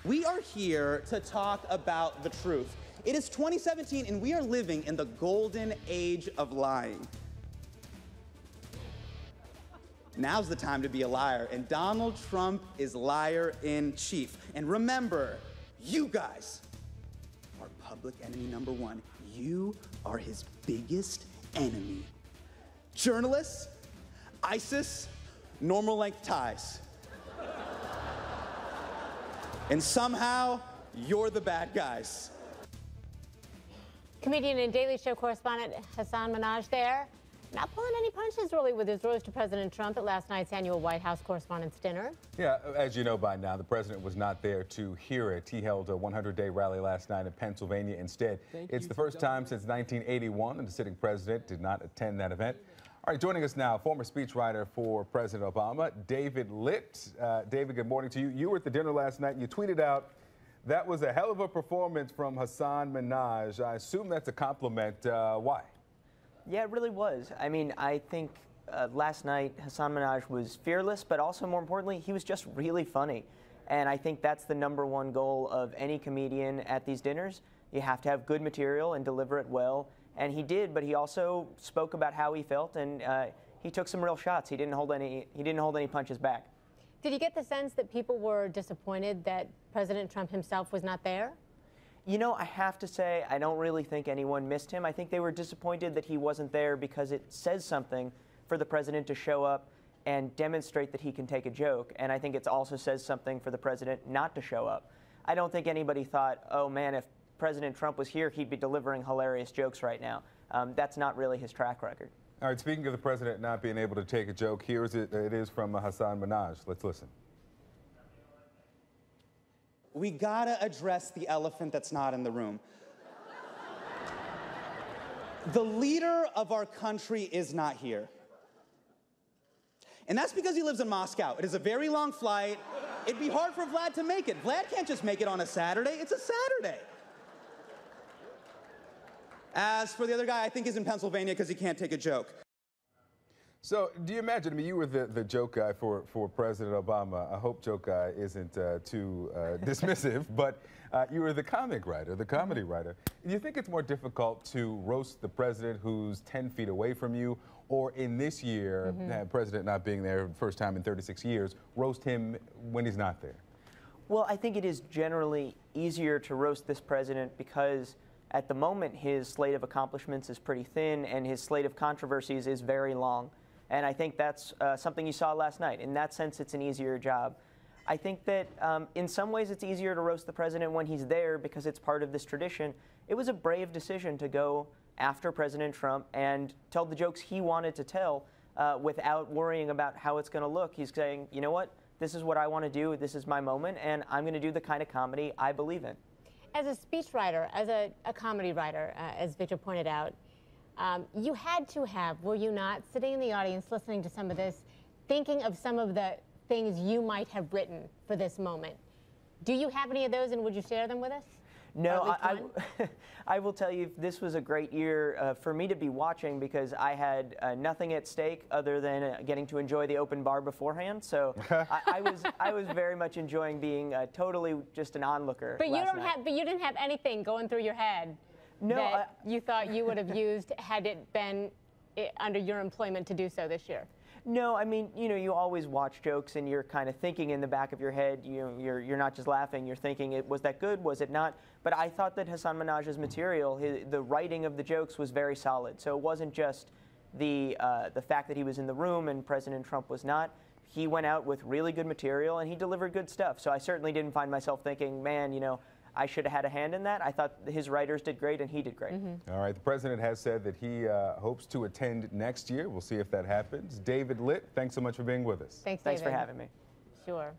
We are here to talk about the truth. It is 2017 and we are living in the golden age of lying. Now's the time to be a liar, and Donald Trump is liar in chief. And remember, you guys are public enemy number one. You are his biggest enemy. Journalists, ISIS, normal length ties. And somehow, you're the bad guys. Comedian and Daily Show correspondent Hasan Minhaj there. Not pulling any punches really with his rose to President Trump at last night's annual White House Correspondents' Dinner. Yeah, as you know by now, the president was not there to hear it. He held a 100-day rally last night in Pennsylvania instead. It's the first time since 1981 that the sitting president did not attend that event. All right, joining us now, former speechwriter for President Obama, David Litt. David, good morning to you. You were at the dinner last night and you tweeted out, "That was a hell of a performance from Hasan Minhaj." I assume that's a compliment. Why? Yeah, it really was. I mean, I think last night Hasan Minhaj was fearless, but also more importantly, he was just really funny. And I think that's the #1 goal of any comedian at these dinners. You have to have good material and deliver it well. And he did, but he also spoke about how he felt, and he took some real shots. He didn't hold any punches back. Did you get the sense that people were disappointed that President Trump himself was not there? You know, I have to say, I don't really think anyone missed him. I think they were disappointed that he wasn't there because it says something for the president to show up and demonstrate that he can take a joke. And I think it also says something for the president not to show up. I don't think anybody thought, oh man, if President Trump was here, he'd be delivering hilarious jokes right now. That's not really his track record. All right, speaking of the president not being able to take a joke, it is from Hasan Minhaj. Let's listen. We gotta address the elephant that's not in the room. The leader of our country is not here. And that's because he lives in Moscow. It is a very long flight. It'd be hard for Vlad to make it. Vlad can't just make it on a Saturday. It's a Saturday. As for the other guy, I think he's in Pennsylvania because he can't take a joke. So, do you imagine, I mean, you were the joke guy for President Obama. I hope joke guy isn't too dismissive, but you were the comic writer, the comedy writer. Do you think it's more difficult to roast the president who's 10 feet away from you, or in this year, president not being there, first time in 36 years, roast him when he's not there? Well, I think it is generally easier to roast this president because at the moment his slate of accomplishments is pretty thin and his slate of controversies is very long. And I think that's something you saw last night. In that sense, it's an easier job. I think that in some ways it's easier to roast the president when he's there because it's part of this tradition. It was a brave decision to go after President Trump and tell the jokes he wanted to tell without worrying about how it's going to look. He's saying, you know what, this is what I want to do, this is my moment, and I'm going to do the kind of comedy I believe in. As a speechwriter, as a comedy writer, as Victor pointed out, you had to have, were you not, sitting in the audience listening to some of this, thinking of some of the things you might have written for this moment. Do you have any of those, and would you share them with us? No, I will tell you, this was a great year for me to be watching because I had nothing at stake other than getting to enjoy the open bar beforehand. So I was very much enjoying being totally just an onlooker. But you didn't have anything going through your head. No, that you thought you would have used had it been under your employment to do so this year? No, I mean, you know, you always watch jokes and you're kind of thinking in the back of your head, you're not just laughing, you're thinking, was that good, was it not? But I thought that Hasan Minhaj's material, the writing of the jokes was very solid. So it wasn't just the fact that he was in the room and President Trump was not. He went out with really good material and he delivered good stuff. So I certainly didn't find myself thinking, man, you know, I should have had a hand in that. I thought his writers did great and he did great. All right, the president has said that he hopes to attend next year. We'll see if that happens. David Litt, thanks so much for being with us. Thanks for having me. Sure.